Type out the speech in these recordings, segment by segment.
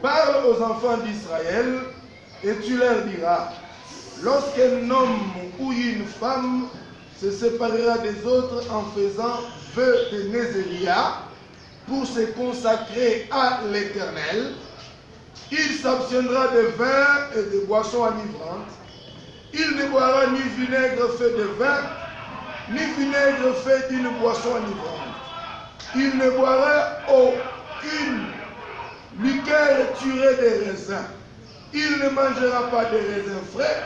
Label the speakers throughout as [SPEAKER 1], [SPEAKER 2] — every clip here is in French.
[SPEAKER 1] Parle aux enfants d'Israël et tu leur diras, lorsqu'un homme ou une femme se séparera des autres en faisant vœu de Nézéria pour se consacrer à l'Éternel, il s'abstiendra de vin et de boissons enivrantes. Il ne boira ni vinaigre fait de vin, ni vinaigre fait d'une boisson enivrante. Il ne boira aucune liqueur tirée des raisins. Il ne mangera pas de raisins frais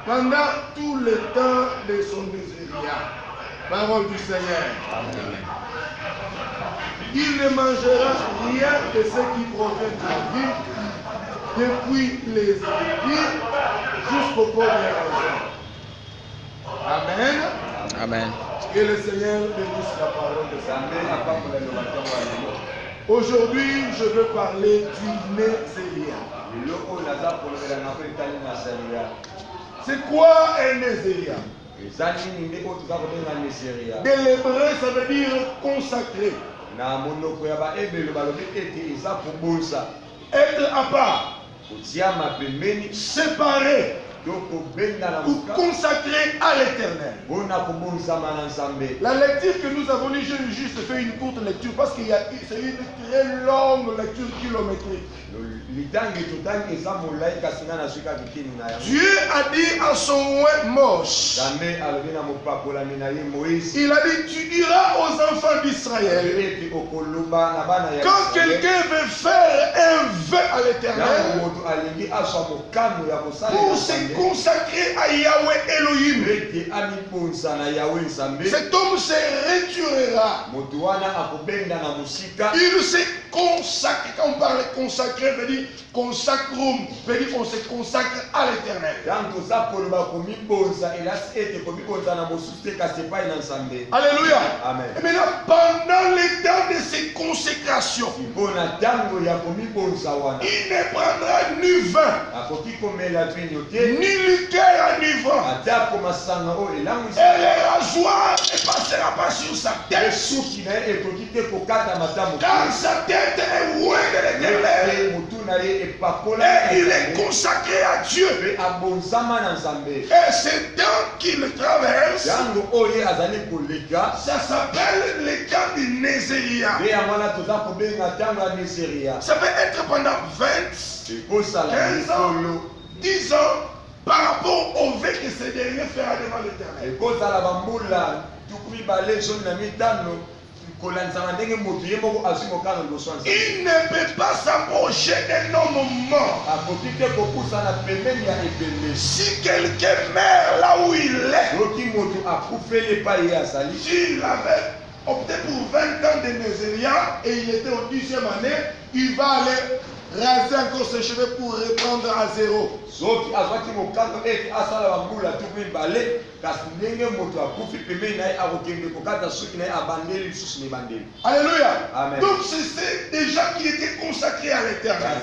[SPEAKER 1] pendant tout le temps de son Nézéria. Parole du Seigneur. Amen. Il ne mangera rien de ce qui provient de la vie, depuis les épis jusqu'au corps des raisins. Amen.
[SPEAKER 2] Amen.
[SPEAKER 1] Que le Seigneur bénisse la parole de sa main. Aujourd'hui, je veux parler du Nézéria. C'est quoi un Nézéria? De l'hébreu, ça veut dire consacré. Être à part. Séparé. Ou consacré à l'Éternel. La lecture que nous avons lue, j'ai juste fait une courte lecture parce que c'est une très longue lecture kilométrique. Dieu a dit à son roi Moïse, il a dit, tu diras aux enfants d'Israël, quand quelqu'un veut faire un vœu à l'Éternel pour se consacrer à Yahweh Elohim, cet homme se retirera. Il se consacre. Quand on parle de consacrer, veut dire consacrum, veut dire on se consacre à l'Éternel. Alléluia.
[SPEAKER 2] Amen.
[SPEAKER 1] Et maintenant, pendant les temps de ces consécrations, il ne prendra ni vin, ni liqueur enivrant. Et le rasoir ne passera pas sur sa tête. Car sa tête est loin de l'Éternel. Et il est consacré à Dieu. Et c'est temps qu'il traverse. Ça s'appelle le temps du Nézéria. Ça peut être pendant 20, 15 ans, 10 ans, par rapport au vœu que ce dernier fera devant l'Éternel. Il ne peut pas s'approcher d'un homme mort. Si quelqu'un meurt là où il est, s'il avait opté pour 20 ans de Nézéria et il était au 10e année, il va aller raser encore ses cheveux pour reprendre à zéro. Alléluia.
[SPEAKER 2] Amen.
[SPEAKER 1] Donc c'est des gens qui étaient consacrés à l'Éternel.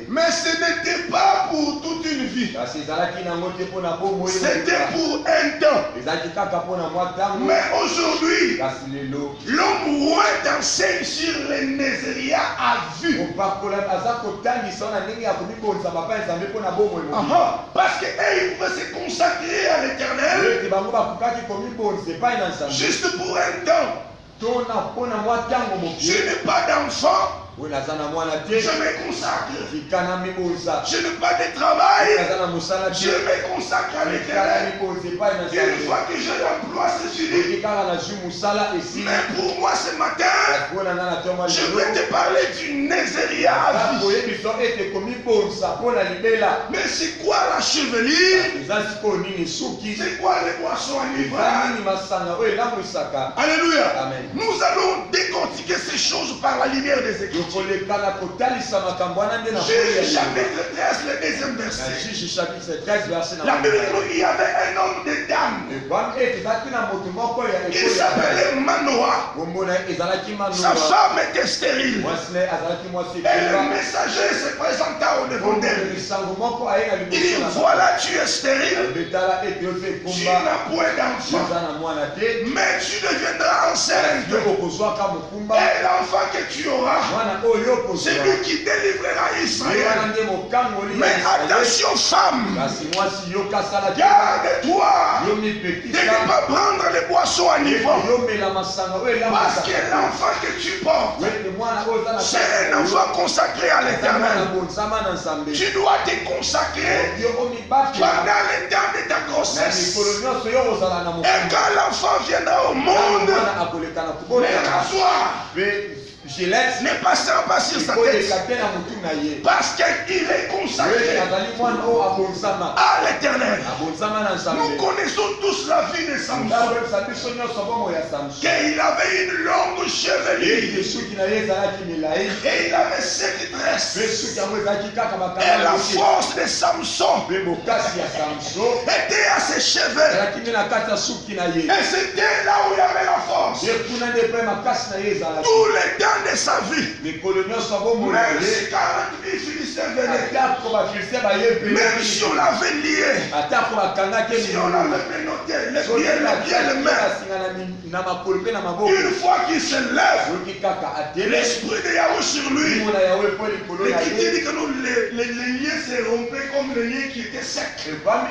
[SPEAKER 1] Mais ce n'était pas pour toute une vie. C'était pour un temps. Mais aujourd'hui, l'homme roi d'enseigne sur les Nézéria a vu. Parce qu'ils pouvaient se consacrer à l'Éternel juste pour un temps. Je n'ai pas d'enfant. Je me consacre. Je n'ai pas de travail. Je me consacre à l'Éternel. Une fois que j'ai l'emploi, c'est fini. Mais pour moi ce matin, je vais te parler du Nézéria à vie. Mais c'est quoi la chevelure? C'est quoi les boissons enivrantes? Alléluia.
[SPEAKER 2] Amen.
[SPEAKER 1] Nous allons décortiquer ces choses par la lumière des Écritures. Juge chapitre 13, le deuxième verset. La Bible dit qu'il y avait un homme de Dan. Il s'appelait Manoah. Sa femme était stérile. Et le messager se présenta au devant d'elle. Il dit, voilà, tu es stérile. Tu n'as point d'enfant. Mais tu deviendras enceinte. Et elle l'enfant que tu auras, c'est lui qui délivrera Israël. Mais attention, femme, garde-toi de ne pas prendre les boissons à niveau. Parce que l'enfant que tu portes, c'est un enfant consacré à l'Éternel. Tu dois te consacrer pendant le temps de ta grossesse. Et quand l'enfant viendra au monde, le rasoir ne passera pas sur sa tête. Parce qu'il est consacré à l'Éternel. Nous connaissons tous la vie de Samson. Qu'il avait une longue chevelure. Et il avait 7 tresses. Et la force de Samson était à ses cheveux. Et c'était là où il y avait la force. Tout le temps de sa vie. Même si 40 000 Philistins venaient, même si on l'avait lié, si on l'avait menotté, les pieds, les mains, une fois qu'il se lève, l'esprit de Yahweh sur lui, l'Écriture dit que nous, les liens se rompaient comme les liens qui étaient secs. Donc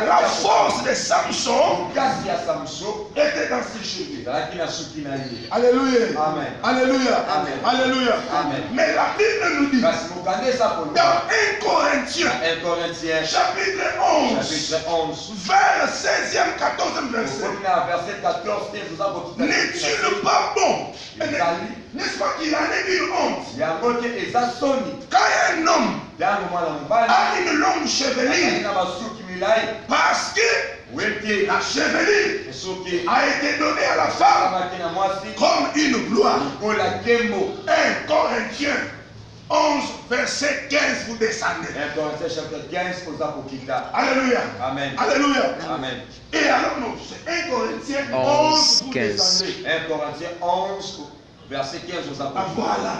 [SPEAKER 1] la force de Samson était dans ses cheveux. Alléluia.
[SPEAKER 2] Amen.
[SPEAKER 1] Alléluia.
[SPEAKER 2] Amen.
[SPEAKER 1] Alléluia.
[SPEAKER 2] Amen.
[SPEAKER 1] Mais la Bible nous dit dans 1 Corinthiens chapitre 11 vers 16e 14e verset. N'est-il pas bon? N'est-ce pas qu'il en est une honte? Quand un homme a une longue chevelure, parce que la chevelure a été donnée à la femme comme une gloire. 1 Corinthiens 11 verset 15, vous descendez.
[SPEAKER 2] 1 Corinthiens chapitre 15,
[SPEAKER 1] Alléluia.
[SPEAKER 2] Amen.
[SPEAKER 1] Alléluia.
[SPEAKER 2] Amen.
[SPEAKER 1] Et alors non, c'est 1 Corinthiens 11, vous
[SPEAKER 3] 15.
[SPEAKER 1] descendez.
[SPEAKER 2] 1 Corinthiens 11, verset 15 aux apôtres.
[SPEAKER 1] Ah, voilà.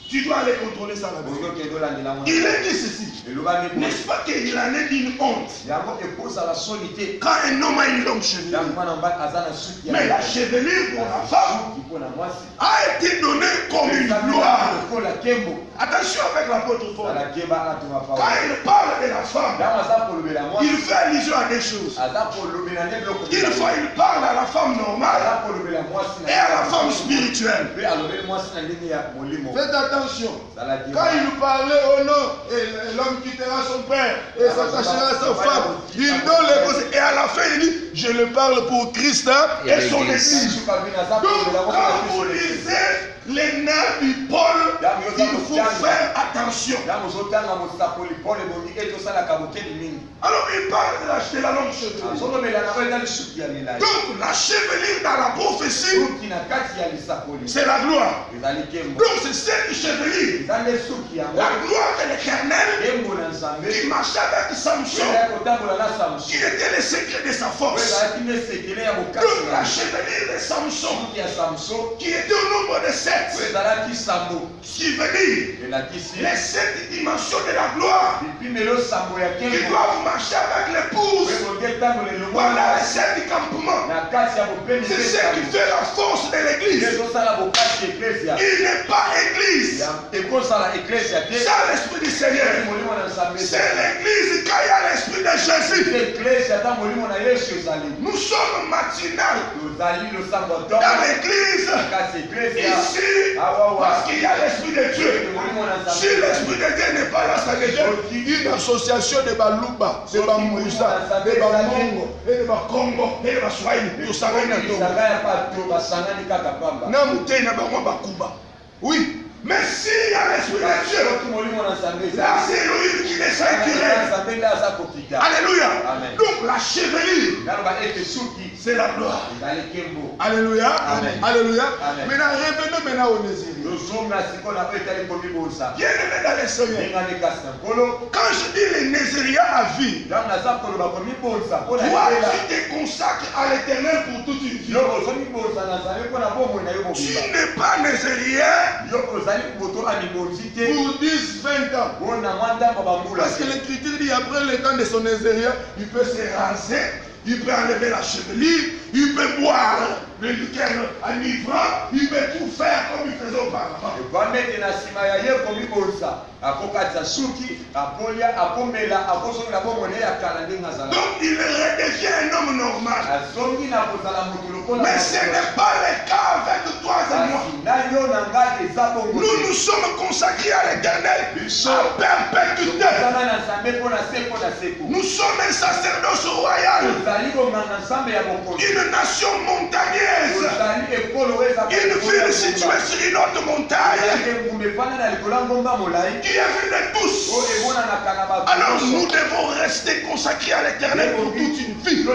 [SPEAKER 1] Tu dois aller contrôler ça là-bas. Il a dit ceci. N'est-ce pas qu'il en est d'une honte? Quand un homme a une longue chevelure. Mais la chevelure pour la femme a été donnée comme une gloire. Attention avec l'apôtre Paul. Quand il parle de la femme, il fait allusion à des choses. Une fois il parle à la femme normale et à la femme spirituelle. Faites attention. Quand il nous parlait au nom, et l'homme quittera son père et s'attachera à sa femme, il donne les causes. Et à la fin, il dit, je le parle pour Christ et son église. Donc, quand vous lisez les nerfs du Paul, il faut faire attention. Alors il parle de la longue chevelure. Donc la chevelure dans la prophétie, c'est la gloire. Donc c'est cette chevelure, la gloire de l'Éternel qui marchait avec Samson, qui était le secret de sa force. Donc la chevelure de Samson, qui était au nombre de 7, qui veut dire les 7 dimensions de la gloire qui doivent marcher avec l'épouse. Voilà les 7 campements. C'est ce qui fait la force de l'église. Il n'est pas église sans l'esprit du Seigneur. C'est l'église quand il y a l'esprit de Jésus. Nous sommes matinales dans l'église ici parce qu'il y a l'esprit de Dieu. Si l'esprit de Dieu n'est pas là, ça veut dire une association de Baluba, de Bambouza, de Bamongo, et de Bakongo, et de Baswahili. Tout ça va oui. Mais s'il y a l'esprit de Dieu, là c'est Elohim qui les circule. Alléluia. Donc la chevelure, c'est la gloire. Alléluia. Alléluia. Maintenant revenons maintenant au Nézirien. Bien aimé dans le Seigneur. Quand je dis les Néziriens à vie, toi tu te consacres à l'Éternel pour toute une vie. Tu n'es pas Nézirien pour 10, 20 ans. Parce que l'Écriture dit après le temps de son Nézirien, il peut se raser, il peut enlever la chevelure, il peut boire l'éducateur enivrant, il peut tout faire comme il faisait auparavant. Donc il redevient un homme normal. Mais ce n'est pas le cas avec toi et moi. Nous nous sommes consacrés à l'Éternel à perpétuité. Nous sommes un sacerdoce royal, une nation montagneuse, une ville située sur une autre montagne qui est vue de tous. Alors nous devons rester consacrés à l'Éternel pour toute une vie.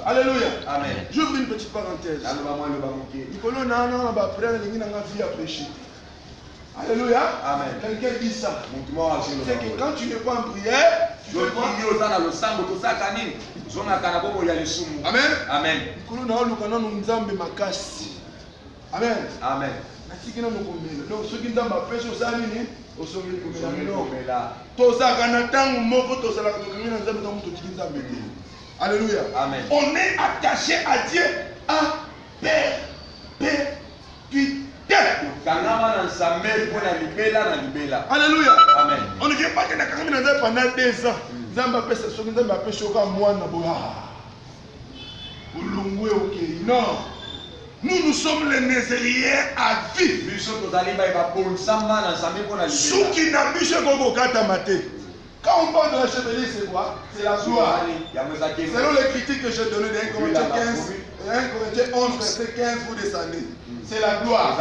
[SPEAKER 1] Alléluia.
[SPEAKER 2] Amen.
[SPEAKER 1] J'ouvre une petite parenthèse. Alléluia.
[SPEAKER 2] Amen.
[SPEAKER 1] Quelqu'un dit ça. C'est que quand tu n'es pas en prière, tu peux pas. Amen.
[SPEAKER 2] Amen.
[SPEAKER 1] Amen.
[SPEAKER 2] Amen.
[SPEAKER 1] Donc ceux qui n'ont pas fait ça, ils sont alléluia.
[SPEAKER 2] Amen.
[SPEAKER 1] On est attaché à Dieu à perpétuité. Alléluia.
[SPEAKER 2] Amen.
[SPEAKER 1] On ne vient pas que pendant 2 ans. Non. Nous sommes les Nézériens à vie. Ceux qui n'abusent pas de quand on parle de la chevalier, c'est quoi? C'est la gloire. Selon les critiques que j'ai données de 1 Corinthiens 11, verset 15, vous descendez. C'est la gloire.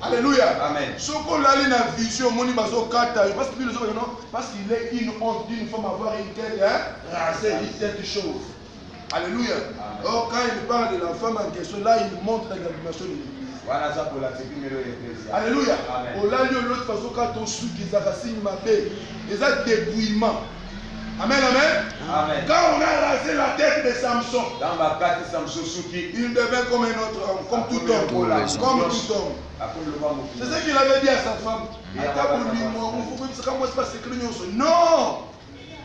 [SPEAKER 1] Alléluia.
[SPEAKER 2] Amen.
[SPEAKER 1] Ce qu'on a une vision, parce qu'il est une honte d'une femme avoir une tête rasée, une tête chauve. Alléluia. Or, quand il parle de la femme en question, là, il montre la graduation de l'église. Alléluia. Au là, l'autre façon, quand on suit qu'ils ont ma paix, ils ont dépouillement. Amen, amen.
[SPEAKER 2] Amen.
[SPEAKER 1] Quand on a rasé la tête de Samson, il devient comme un autre homme, comme tout homme. Comme tout homme. C'est ce qu'il avait dit à sa femme. Non.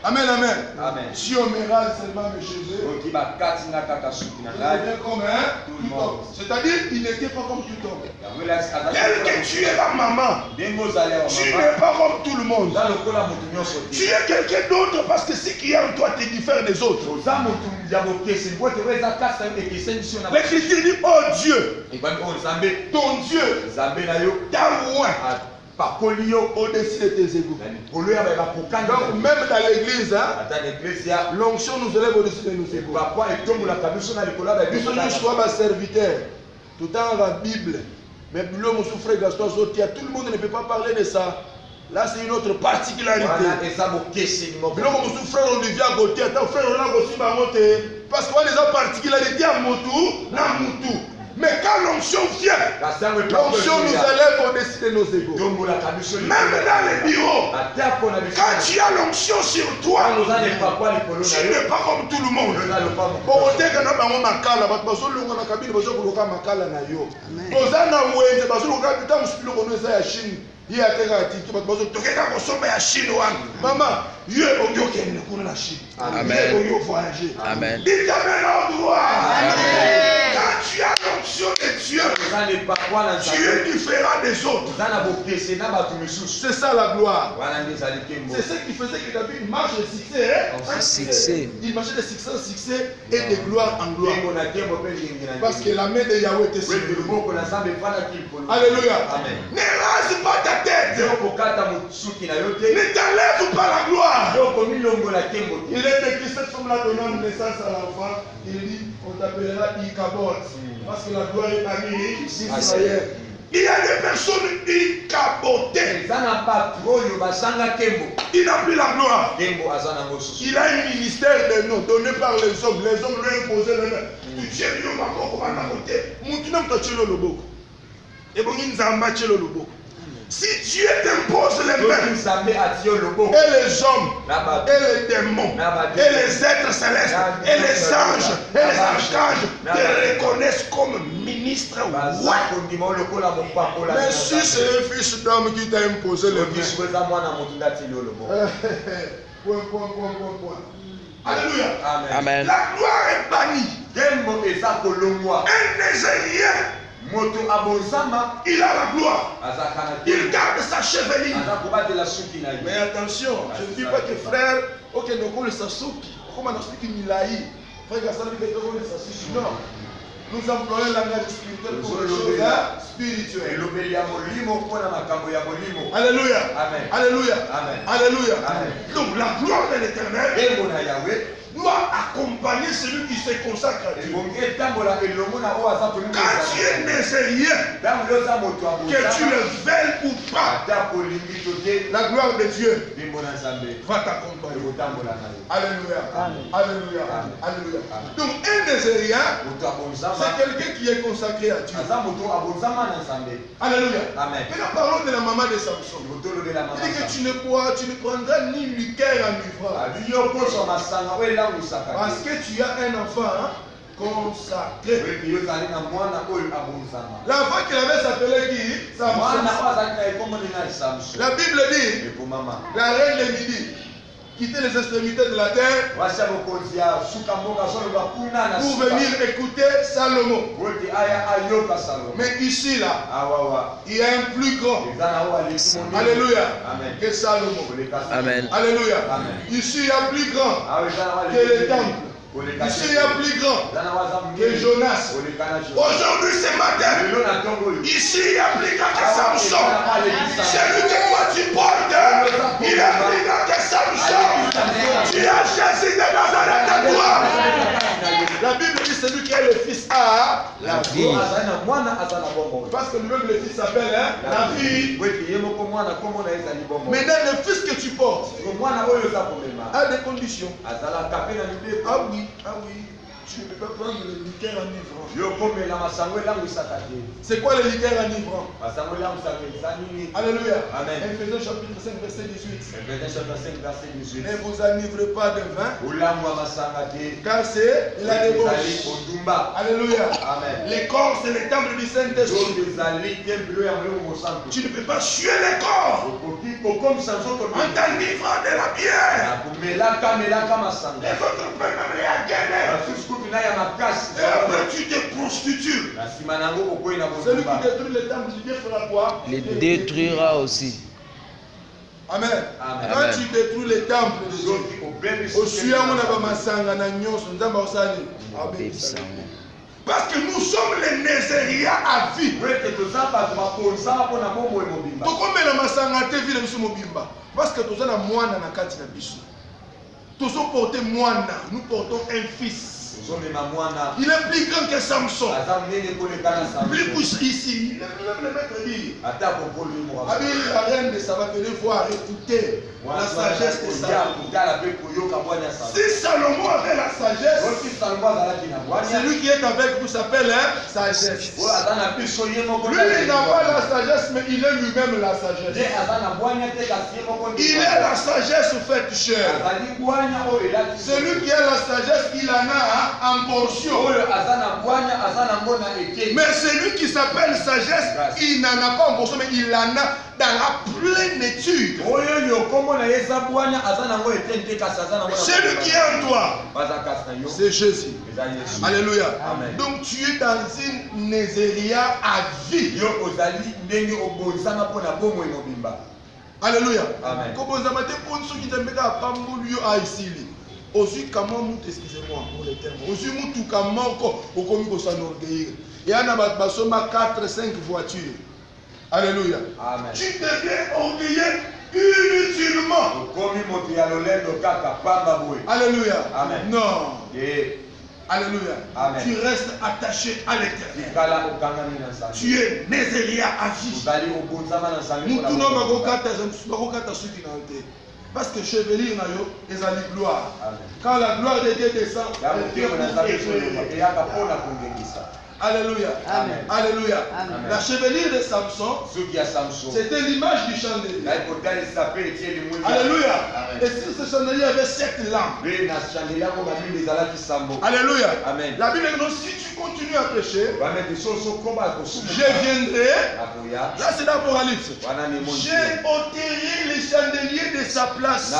[SPEAKER 1] Amen, amen.
[SPEAKER 2] Amen.
[SPEAKER 1] Si on me rase seulement mes cheveux, il devient comme tout homme. C'est-à-dire, il n'était pas comme tout homme. Tel que tu es la maman, tu n'es pas comme tout le monde. Tu es quelqu'un d'autre parce que ce qui est en toi te diffère des autres. L'Écriture dit, oh Dieu, ton Dieu t'a loin au-dessus de tes égaux. Donc même dans l'église, l'onction nous élève au-dessus de nos égaux. Nous sommes serviteurs. Tout le temps la Bible. Mais tout le monde ne peut pas parler de ça. Là, c'est une autre particularité. Frère, on devient à côté. Parce qu'on a des particularités à Moutou, na Moutou. Mais quand l'onction vient, l'onction nous élève au-dessus de nos égaux. Même dans les bureaux, quand tu as l'onction sur toi, tu n'es pas comme tout le monde. Maman,
[SPEAKER 3] Amen.
[SPEAKER 1] Dites amen au droit. Quand tu as l'onction de Dieu, tu es différent des autres. C'est ça la gloire. C'est ce qui faisait que David marche de succès. Il marchait de succès en succès et de gloire en gloire. Parce que la main de Yahweh était sur lui. Alléluia. Ne rase pas ta tête. Ne t'enlève pas la gloire. Il est écrit cette femme-là donnant naissance à l'enfant. Il dit on t'appellera Ikabod. Parce que la gloire est parmi Israël. Il y a des personnes ikabotées. Il n'a plus la gloire. Il a un ministère de nom donné par les hommes. Les hommes lui ont imposé le nom. Tu tiens le nom. Si Dieu t'impose les mains, et les hommes, et les démons, et les êtres célestes, et les anges, et les archanges te reconnaissent comme ministre, mais si c'est un fils d'homme qui t'a imposé les mains, point. Alléluia.
[SPEAKER 3] Amen.
[SPEAKER 1] La gloire est bannie.
[SPEAKER 2] Dembo eza kolongwa.
[SPEAKER 1] Un négérien,
[SPEAKER 2] Moto abonzama.
[SPEAKER 1] il a la gloire.
[SPEAKER 2] Azakana
[SPEAKER 1] Il garde sa chevelure.
[SPEAKER 2] azakobatela suki na
[SPEAKER 1] Mais
[SPEAKER 2] ye.
[SPEAKER 1] attention, je ne dis pas que frère, ok, nous le sasuki. Comment on explique Milaï? Frère Gassan, il le sasuki. Non. Nous employons la langage spirituelle pour les choses spirituelles.
[SPEAKER 2] Elobeli ya molimo mpona makambo ya molimo.
[SPEAKER 1] Alléluia.
[SPEAKER 2] Amen.
[SPEAKER 1] Alléluia.
[SPEAKER 2] Amen.
[SPEAKER 1] Alléluia.
[SPEAKER 2] Amen.
[SPEAKER 1] Donc la gloire de l'éternel
[SPEAKER 2] Dembo na Yahweh.
[SPEAKER 1] doit accompagner celui qui se consacre à Dieu.
[SPEAKER 2] Ebongi etambola elongo na oyo aza tolimo.
[SPEAKER 1] Quand tu es négérien,
[SPEAKER 2] Ntango oza moto
[SPEAKER 1] que tu
[SPEAKER 2] abonzama.
[SPEAKER 1] le veuilles ou pas,
[SPEAKER 2] Ata kolingi to te.
[SPEAKER 1] la gloire de Dieu
[SPEAKER 2] Dembo na Nzambe.
[SPEAKER 1] va t'accompagner.
[SPEAKER 2] Ekotambola na yo.
[SPEAKER 1] Alléluia.
[SPEAKER 3] Amen.
[SPEAKER 1] Alléluia.
[SPEAKER 2] Amen.
[SPEAKER 1] Alléluia.
[SPEAKER 2] Amen.
[SPEAKER 1] Donc un négérien,
[SPEAKER 2] Moto abonzama.
[SPEAKER 1] c'est quelqu'un qui est consacré à Dieu.
[SPEAKER 2] Aza moto abonzama na Nzambe.
[SPEAKER 1] Alléluia.
[SPEAKER 2] Amen.
[SPEAKER 1] Maintenant parlons de la maman de Samson.
[SPEAKER 2] Tolobela mama.
[SPEAKER 1] Il dit que tu ne prendras ni liqueur enivrant.
[SPEAKER 2] Abi yo koso masanga oyo elangwisaka
[SPEAKER 1] Parce
[SPEAKER 2] te.
[SPEAKER 1] que tu as un enfant consacré.
[SPEAKER 2] Oyebi yozali na mwana oyo abonzama.
[SPEAKER 1] L'enfant qu'il avait s'appelait qui? Samson.
[SPEAKER 2] Mwana oyo azali na ekombo nini ya Samson.
[SPEAKER 1] La Bible dit,
[SPEAKER 2] Ekomama.
[SPEAKER 1] la reine de Midi quittait les extrémités de la terre
[SPEAKER 2] Wasi ya bokonzi ya suka mboka azoloba kuna na
[SPEAKER 1] pour
[SPEAKER 2] suka.
[SPEAKER 1] venir écouter Salomon.
[SPEAKER 2] Oti aya ayoka Salomo.
[SPEAKER 1] Mais ici, là,
[SPEAKER 2] Awawa.
[SPEAKER 1] il y a un plus grand.
[SPEAKER 2] Eza na oyo aleki monene.
[SPEAKER 1] Alléluia.
[SPEAKER 2] Amen.
[SPEAKER 1] Que Salomon.
[SPEAKER 2] Koleka Salomo.
[SPEAKER 3] Amen.
[SPEAKER 1] Alléluia.
[SPEAKER 2] Amen.
[SPEAKER 1] Ici, il y a plus grand
[SPEAKER 2] Awa eza na oyo
[SPEAKER 1] que
[SPEAKER 2] aleki
[SPEAKER 1] le temple.
[SPEAKER 2] Koleka
[SPEAKER 1] Ici, il y a plus grand
[SPEAKER 2] Eza na oyo aza
[SPEAKER 1] que
[SPEAKER 2] monene.
[SPEAKER 1] Jonas.
[SPEAKER 2] Koleka na Jonas.
[SPEAKER 1] Aujourd'hui, ce matin,
[SPEAKER 2] Lelo na ntongo oyo.
[SPEAKER 1] ici, il y a plus grand que Samson. Celui que toi tu portes, il est plus grand que Samson. Tu as Jésus de Nazareth en toi. La Bible dit celui qui est le fils a
[SPEAKER 3] La vie.
[SPEAKER 2] Azali na mwana aza na bombo.
[SPEAKER 1] parce que lui-même le fils s'appelle la vie.
[SPEAKER 2] Weki ye moko mwana kombo na ye ezali bombo.
[SPEAKER 1] Maintenant, le fils que tu portes
[SPEAKER 2] Siko mwana oyo oza komema.
[SPEAKER 1] a des conditions.
[SPEAKER 2] Azalaka pe na mibeko.
[SPEAKER 1] Ah oui, tu ne peux pas prendre le liqueur enivrant.
[SPEAKER 2] Yo komela masango elangwisaka te.
[SPEAKER 1] C'est quoi le liqueur enivrant?
[SPEAKER 2] Masango elangwisaka eza nini?
[SPEAKER 1] Alléluia.
[SPEAKER 2] Amen.
[SPEAKER 1] Ephésiens chapitre 5, verset 18.
[SPEAKER 2] Ephésiens chapitre 5 verset
[SPEAKER 1] Ne
[SPEAKER 2] 18.
[SPEAKER 1] vous enivrez pas de vin,
[SPEAKER 2] Olangwa masanga te.
[SPEAKER 1] car c'est la
[SPEAKER 2] Ezali
[SPEAKER 1] débauche.
[SPEAKER 2] ondumba.
[SPEAKER 1] Alléluia.
[SPEAKER 2] Amen.
[SPEAKER 1] Les corps, c'est le temple du Saint-Esprit.
[SPEAKER 2] Oyo ezali tempelo ya molimo mosantu.
[SPEAKER 1] Tu ne peux pas tuer les corps
[SPEAKER 2] Okoki kokomisa nzoto
[SPEAKER 1] en t'enivrant de la bière.
[SPEAKER 2] komelaka masanga.
[SPEAKER 1] Les autres peuvent même réagir.
[SPEAKER 2] Basusu kutu na ya makasi.
[SPEAKER 1] Et après, tu te prostitues.
[SPEAKER 2] Na nsima nango okoyi na
[SPEAKER 1] Celui qui
[SPEAKER 2] bondumba.
[SPEAKER 1] détruit le temple de Dieu fera quoi?
[SPEAKER 3] Les détruira aussi.
[SPEAKER 1] Amen.
[SPEAKER 2] Amen.
[SPEAKER 1] Quand tu détruis le temple de Dieu,
[SPEAKER 2] Soki obebisi
[SPEAKER 1] osuyamo na bamasanga na nyonso nzambe osali
[SPEAKER 3] Bébisa.
[SPEAKER 1] parce que nous sommes les Négériens à vie.
[SPEAKER 2] weke toza bato bakonzama mpo na bomoi mobimba.
[SPEAKER 1] tokomela masanga te vile biso mobimba parce que toza na mwana na kati na biso tozoporte mwana, nous portons un fils.
[SPEAKER 2] tozomema mwana
[SPEAKER 1] Il est plus grand que Samson.
[SPEAKER 2] aza monene koleka na
[SPEAKER 1] Plus
[SPEAKER 2] Samson.
[SPEAKER 1] pousse ici. Il est même le maître dit.
[SPEAKER 2] ata kokolo ye moko
[SPEAKER 1] Abi la reine de Saba venait voir écouter la sagesse de Salomon.
[SPEAKER 2] kotala mpe koyoka bwanya ya Salomo.
[SPEAKER 1] Si Salomon avait la sagesse,
[SPEAKER 2] soki Salomo azalaki na bwanya
[SPEAKER 1] celui qui est avec vous s'appelle sagesse.
[SPEAKER 2] oyo aza na biso ye moko
[SPEAKER 1] Lui, il n'a pas la sagesse, mais il est lui-même la
[SPEAKER 2] ye
[SPEAKER 1] sagesse.
[SPEAKER 2] aza na bwanya te kasi ye moko
[SPEAKER 1] Il est la sagesse faite chair.
[SPEAKER 2] azali bwanya oyo elati
[SPEAKER 1] Celui qui a la sagesse, il en a en portion.
[SPEAKER 2] oyo aza na bwanya aza nango na eke.
[SPEAKER 1] Mais celui qui s'appelle sagesse, il n'en a pas en portion, mais il en a dans la plénitude.
[SPEAKER 2] oyo yokombo na ye eza bwanya aza nango ete te kasi aza nango na
[SPEAKER 1] Celui qui est en toi,
[SPEAKER 2] baza kasi na yo
[SPEAKER 1] c'est Jésus.
[SPEAKER 2] eza Yesu.
[SPEAKER 1] Alléluia.
[SPEAKER 2] Amen.
[SPEAKER 1] Donc tu es dans une Nézéria à vie.
[SPEAKER 2] yo ozali ndenge obonzama mpo na bomoi mobimba.
[SPEAKER 1] Alléluia.
[SPEAKER 2] Amen.
[SPEAKER 1] Kobonzama te mpo soki nzambe kaka apamboli yo aesili. Ozwi kama mutu, excusez-moi pour le terme. Ozwi mutuka moko okomi kosanorgueillir. Et ana bato basoma 4-5 voitures. Alléluia.
[SPEAKER 2] Amen.
[SPEAKER 1] Tu deviens orgueilleux inutilement.
[SPEAKER 2] okomi moto ya lolendo kaka pamba boye.
[SPEAKER 1] Alléluia.
[SPEAKER 2] Amen.
[SPEAKER 1] Non.
[SPEAKER 2] ye
[SPEAKER 1] Alléluia.
[SPEAKER 2] Amen.
[SPEAKER 1] Tu restes attaché à l'éternel.
[SPEAKER 2] tikala okangami na nzambe.
[SPEAKER 1] Tu es Nézéria à vie.
[SPEAKER 2] ozali obonzama na nzambe mpo na
[SPEAKER 1] Mutu no
[SPEAKER 2] bomoi.
[SPEAKER 1] bakokata suki na yo te. Parce que chevelure na yo ezali gloire.
[SPEAKER 2] Amen.
[SPEAKER 1] Quand la gloire de Dieu descend,
[SPEAKER 2] ya
[SPEAKER 1] elle vient
[SPEAKER 2] motema na
[SPEAKER 1] pour
[SPEAKER 2] nzambe
[SPEAKER 1] éclairer.
[SPEAKER 2] soloba eyaka mpona kongengisa.
[SPEAKER 1] Alléluia.
[SPEAKER 2] Amen.
[SPEAKER 1] Alléluia.
[SPEAKER 3] Amen.
[SPEAKER 1] La chevelure de Samson,
[SPEAKER 2] soki ya Samson
[SPEAKER 1] c'était l'image du chandelier.
[SPEAKER 2] ngai kotalisa mpe etie limwezi.
[SPEAKER 1] Alléluia.
[SPEAKER 2] Amen.
[SPEAKER 1] Et si ce chandelier avait 7 lampes.
[SPEAKER 2] mpe na chandelier yango bamili ezalaki sambo.
[SPEAKER 1] Alléluia.
[SPEAKER 2] Amen.
[SPEAKER 1] La Bible dit si tu continues à pécher,
[SPEAKER 2] va mettre des choses au combat.
[SPEAKER 1] je viendrai. Là, c'est l'Apocalypse. J'ai ôté les chandeliers de sa place.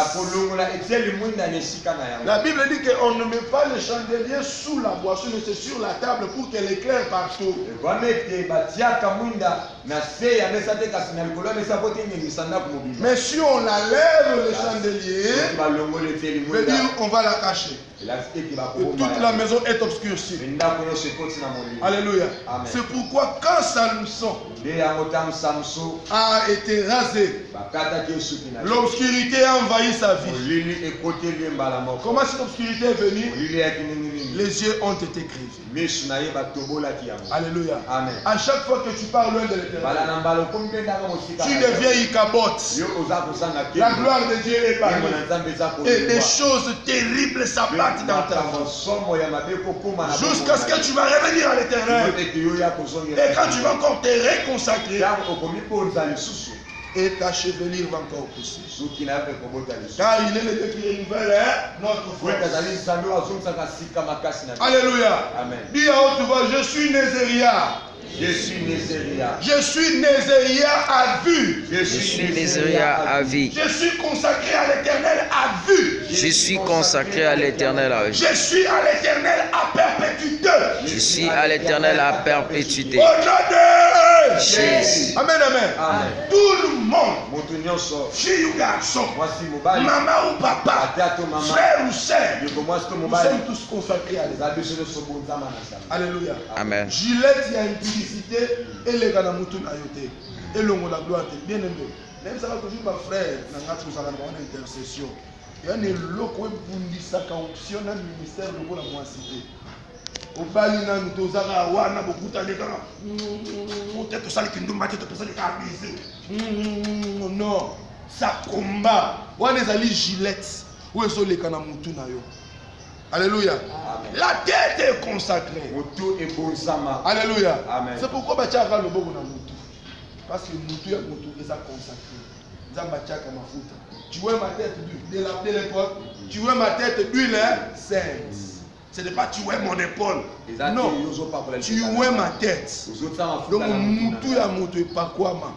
[SPEAKER 1] La Bible dit qu'on ne met pas les chandeliers sous la boisson, mais c'est sur la table pour qu'elle éclaire partout. Mais si on la lève, les chandeliers, veut dire on va la cacher. Et toute la maison est obscurcie. Alléluia. C'est pourquoi quand Samson a été rasé, l'obscurité a envahi sa vie. Comment cette obscurité est venue? Les yeux ont été crivés. Alléluia.
[SPEAKER 2] Amen.
[SPEAKER 1] À chaque fois que tu parles loin de l'Éternel, tu deviens Icabod. La gloire de Dieu est parmi. Et des choses terribles s'abattent dans ta vie. Jusqu'à ce que tu vas revenir à l'Éternel. Et quand tu vas encore te réconsacrer, et ta chevelure va encore pousser. Car il est le Dieu qui renouvelle notre force. Alléluia.
[SPEAKER 2] Amen.
[SPEAKER 1] Dis à haute voix, je suis Nézéria.
[SPEAKER 2] Je suis Nézéria.
[SPEAKER 1] Je suis Nézéria à vue.
[SPEAKER 3] Je suis Nézéria à vie.
[SPEAKER 1] Je suis consacré à l'Éternel à vue.
[SPEAKER 3] Je suis consacré à l'Éternel à vie.
[SPEAKER 1] Je suis à l'Éternel à perpétuité.
[SPEAKER 3] Je suis à l'Éternel à perpétuité.
[SPEAKER 1] Au nom de
[SPEAKER 3] Jésus.
[SPEAKER 1] Amen, amen.
[SPEAKER 2] Amen.
[SPEAKER 1] Tout le monde, fille ou garçon, maman ou papa, frère ou sœur, nous sommes tous consacrés à l'Éternel. Alléluia.
[SPEAKER 3] Amen.
[SPEAKER 1] Gillette, il y a une publicité et les gars n'ont tout ayoté. Et l'on la gloire est bien aimé. Même ça va toujours ma frère, dans une intercession. Il y a un loco qui bundisa option dans le ministère de la moissité. Au bali na nous tozaka wana bokuta les gars. Peut-être ça qui nous m'a dit que ça les non, ça combat. Wana ezali Gillette. Où est-ce les kana mutu na yo? Alléluia.
[SPEAKER 2] Amen.
[SPEAKER 1] La tête est consacrée. Alléluia.
[SPEAKER 2] Amen.
[SPEAKER 1] C'est pourquoi bachaka le bogo na mutu. Parce que mutu est mutu et ça consacré. Zambachaka mafuta. Tu vois ma tête d'huile de l'époque. Tu vois ma tête d'huile sainte. Ce n'est pas tu vois mon épaule. Non. Tu vois ma tête. Donc mutu ya mutu pas quoi ma.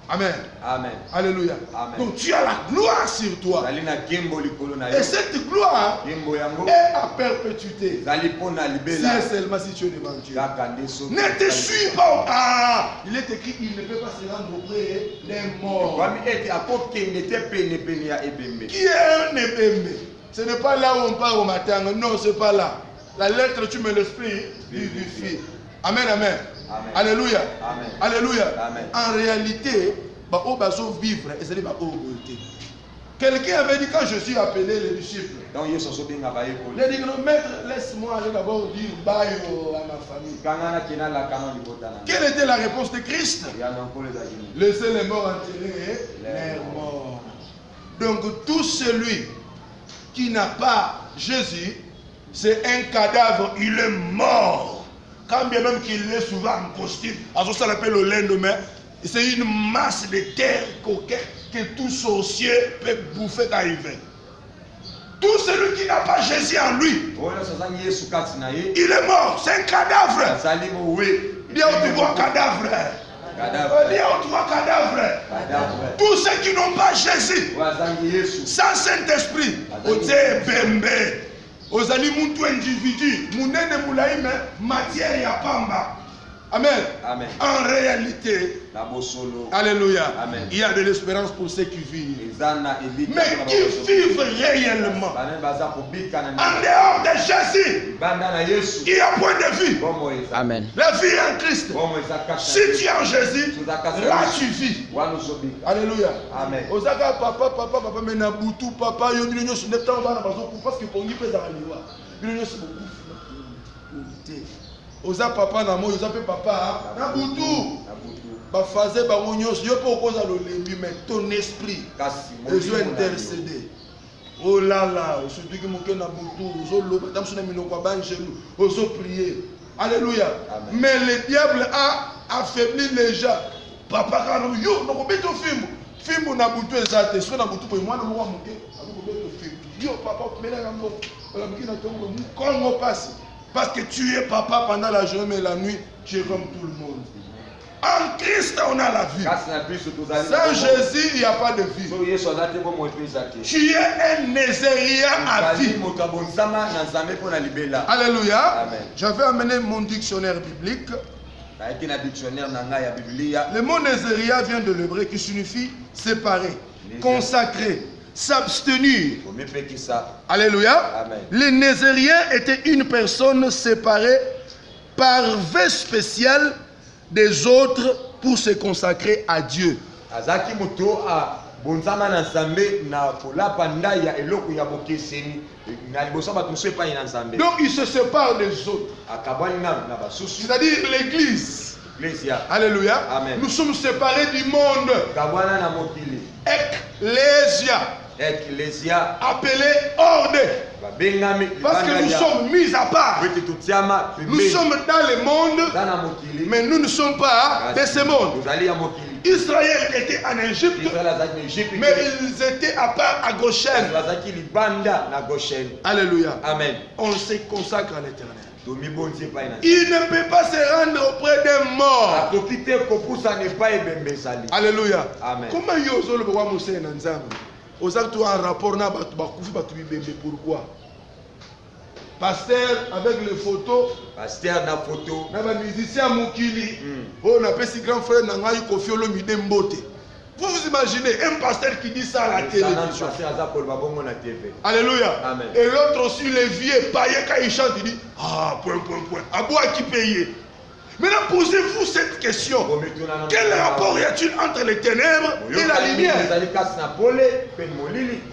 [SPEAKER 1] Amen.
[SPEAKER 2] Amen.
[SPEAKER 1] Alléluia.
[SPEAKER 2] Amen.
[SPEAKER 1] Donc tu as la gloire sur toi. Et cette gloire est à perpétuité. Si et seulement si tu es devant Dieu. Ne te suis pas. Ah, il est écrit qu'il ne peut pas se rendre auprès des morts. Qui est un ébémé? Ce n'est pas là où on parle au matin. Non, ce n'est pas là. La lettre, tu mets l'esprit vivifie. Amen, amen.
[SPEAKER 2] Amen.
[SPEAKER 1] Alléluia.
[SPEAKER 2] Amen.
[SPEAKER 1] Alléluia.
[SPEAKER 2] Amen.
[SPEAKER 1] En réalité, vivre et c'est la quelqu'un avait dit quand je suis appelé les disciples. Il a dit non, maître, laisse-moi aller d'abord dire bye à ma famille. Quelle était la réponse de Christ? Laissez les morts enterrer les morts. Donc tout celui qui n'a pas Jésus, c'est un cadavre, il est mort. Quand bien même qu'il est souvent en costume, à ça l'appelle le lendemain, c'est une masse de terre coquette que tout sorcier peut bouffer quand il veut. Tout celui qui n'a pas Jésus en lui, il est mort, c'est un cadavre. Dis au droit cadavre. Dis au droit cadavre. Tous ceux qui n'ont pas Jésus, sans Saint-Esprit, ozali muntu individu munene mulaime matière ya pamba. Amen.
[SPEAKER 2] Amen.
[SPEAKER 1] En réalité, alléluia,
[SPEAKER 2] Amen.
[SPEAKER 1] Il y a de l'espérance pour ceux qui vivent. Mais qui vivent réellement en dehors de Jésus, il y a point de vie.
[SPEAKER 3] Amen.
[SPEAKER 1] La vie en Christ. Si tu es en Jésus, là tu vis. Alléluia.
[SPEAKER 2] Amen.
[SPEAKER 1] Ozaka papa, mais na butu papa, yo nyo sur le temps parce que pour lui pesa aliwa. Nyo sur beaucoup. Oza papa na mo, oza pe papa na butu. Ba fazer ba nyos, yo po koza lo lembi mais ton esprit besoin intercéder. Oh là là, surtout que moke na butu, ozo lo ba tamso na minoko ba ngelu, ozo prier. Alléluia.
[SPEAKER 2] Amen.
[SPEAKER 1] Mais le diable a affaibli les gens. Papa quand yo no ko beto film na butu ezate, so na butu po mwana mo moke, ako ko beto film. Yo papa mela na mo, la mukina tongo mu kongo pasi. Parce que tu es papa pendant la journée, mais la nuit, tu es comme tout le monde. En Christ, on a la vie. Sans Jésus, il n'y a pas de vie. Tu es un Nézéria à vie. Alléluia. J'avais amené mon dictionnaire biblique. Le mot Nézéria vient de l'hébreu qui signifie séparer, consacrer, s'abstenir. Alléluia.
[SPEAKER 2] Amen.
[SPEAKER 1] Les Nézériens étaient une personne séparée par vœu spécial des autres pour se consacrer à Dieu. Donc il se sépare des autres. C'est-à-dire l'église. Alléluia.
[SPEAKER 2] Amen.
[SPEAKER 1] Nous sommes séparés du monde. Ecclésia. Appelé ordre. Parce que nous sommes mis à part. Nous sommes dans le monde, mais nous ne sommes pas de ce monde. Israël était en Égypte, mais ils étaient à part à Goshen. Alléluia.
[SPEAKER 2] Amen.
[SPEAKER 1] On se consacre à l'Éternel. Il ne peut pas se rendre auprès des morts. Alléluia.
[SPEAKER 2] Amen.
[SPEAKER 1] Comment Yozo le roi Moussé Nanzam? Aux actes en rapport na pourquoi? Pasteur avec les photos.
[SPEAKER 2] Pasteur na photo.
[SPEAKER 1] Na ba musicien Mukili. Oh na pesi grand frère Nangai Kofi Olomide Mbote. Vous vous imaginez un pasteur qui dit ça à la télévision. Alléluia.
[SPEAKER 2] Amen.
[SPEAKER 1] Et l'autre aussi, les vieux païens, quand ils chantent, il dit point. À boire qui paye? Maintenant, posez-vous cette question. Quel rapport y a-t-il entre les ténèbres et la lumière?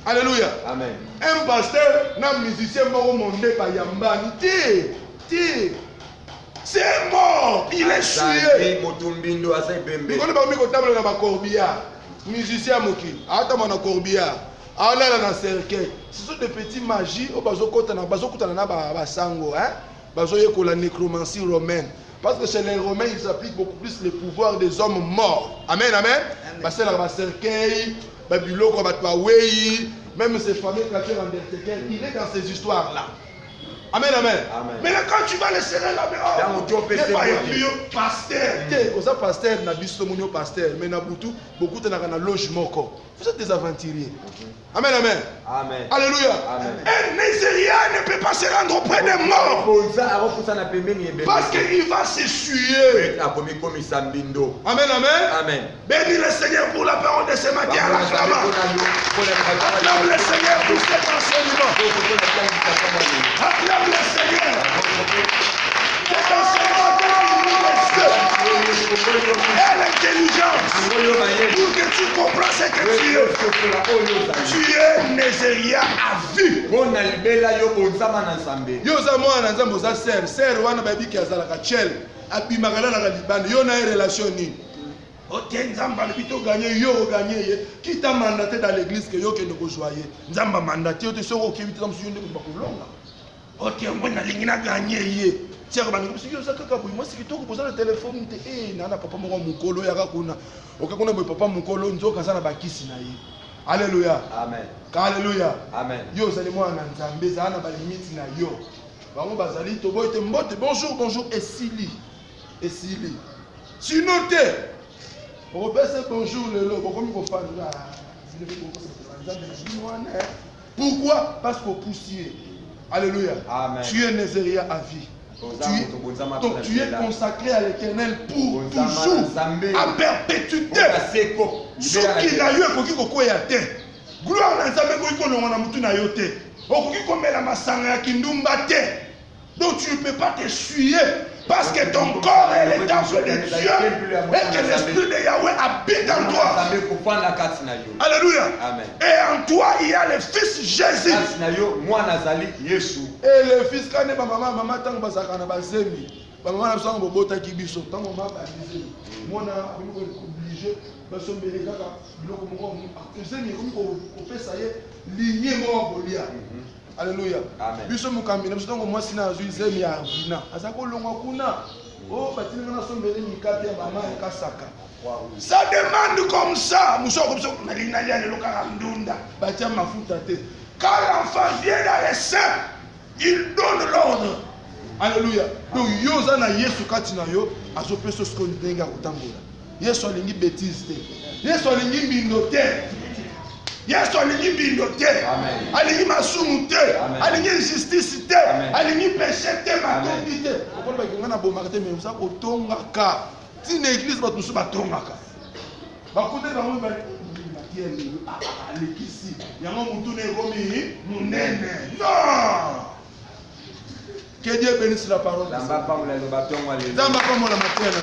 [SPEAKER 1] Alléluia.
[SPEAKER 2] Amen.
[SPEAKER 1] Un pasteur, un musicien mort mondé par Yambani. C'est mort. Il est tué. Il connaît pas mi table dans ma corbillard. Musicien moki. Attends mon corbillard. Ah là dans cercueil. Ce sont des petits magies au bazo kota na basango hein. Bazo yeko la nécromancie romaine. Parce que chez les Romains, ils appliquent beaucoup plus les pouvoirs des hommes morts. Amen, amen. Parce que la cercueil, Babylone, même ces fameux chrétiens en cercueil, il est dans ces histoires-là. Amen, amen. Mais là, quand tu vas les serrer là, pasteur. Pasteur, n'a pas pasteur, mais n'a beaucoup de loge moko. Vous êtes des aventuriers. Amen, amen.
[SPEAKER 2] Amen.
[SPEAKER 1] Alléluia. Un Nézérien ne peut pas se rendre auprès des morts. Parce qu'il va s'essuyer. Amen, amen. Bénis le Seigneur pour la parole de ce matin. Acclame le Seigneur pour cet enseignement. Acclame le Seigneur. Cet enseignement et l'intelligence pour que tu comprennes ce que tu es Nézéria à vie. Yozamo ananzambo za ser wana babi ki azalaka chel abimagala na libanda yo na relation ni ote nzamba bito gagner yo gagner ye qui t'a mandaté dans l'église que yo ke ne ko joyer nzamba mandaté yo te soko ke bito msuyo ndeko bakolonga ote mbona lingina gagner ye tiens ba ngibisi yo zakaka boy moi sikito ko posa le téléphone te nana papa moko mukolo yaka kuna okakuna boy papa mukolo nzoka sana bakisi na ye. Alléluia.
[SPEAKER 2] Amen.
[SPEAKER 1] Alléluia.
[SPEAKER 2] Amen.
[SPEAKER 1] Yo zali mwana nzambe zana ba limite na yo. Bango bazali to boy te mbote bonjour esili. Sinon te repese bonjour lelo bokomi ko fanda. Pourquoi? Parce qu'au poussier. Alléluia.
[SPEAKER 2] Amen.
[SPEAKER 1] Tu es Nézéria à vie. Donc tu es consacré à l'Éternel pour toujours, à perpétuité. Ce qui n'a eu aucun kokoya te. Gloire na nzambe ko ikolonga na mutu na yo te. Okoki komela masanga ya kindumba te. Donc tu ne peux pas t'essuyer parce que ton corps est le temple de Dieu et que l'esprit de Yahweh habite en toi. Alléluia.
[SPEAKER 2] Amen.
[SPEAKER 1] Et en toi il y a le fils Jésus. Et le fils quand maman tango bazaka na bazemi. Maman na sango bobota kibiso tango mama bazemi. Mona obligé basombele kaka biloko moko akuzemi ko pesa ye lignée moko bolia. Alléluia. Biso mukambi na biso tango mwasi na azui zemi ya vina. Azako longwa kuna. Oh batini na sombele mikate ya mama kasaka. Ça demande comme ça. Muso comme ça na linalia le lokaka ndunda. Batia mafuta te. Quand l'enfant vient dans les seins, il donne l'ordre. Alléluia. Donc yoza na Yesu kati na yo azopesa ce qu'on denga kotambola. Yesu alingi bêtise te. Yesu alingi mbindo te. Yesu alingi mbindo te. Alingi masumu te. Alingi injustice te. Alingi péché te matombi te. Okolo ba kinga na bomaka te mais ça kotongaka. Ti na église ba tusu batongaka. Ba kote ba mo ba alekisi. Yango mutu ne komi munene. Non. Que Dieu bénisse la parole. Zamba pa mo la matin.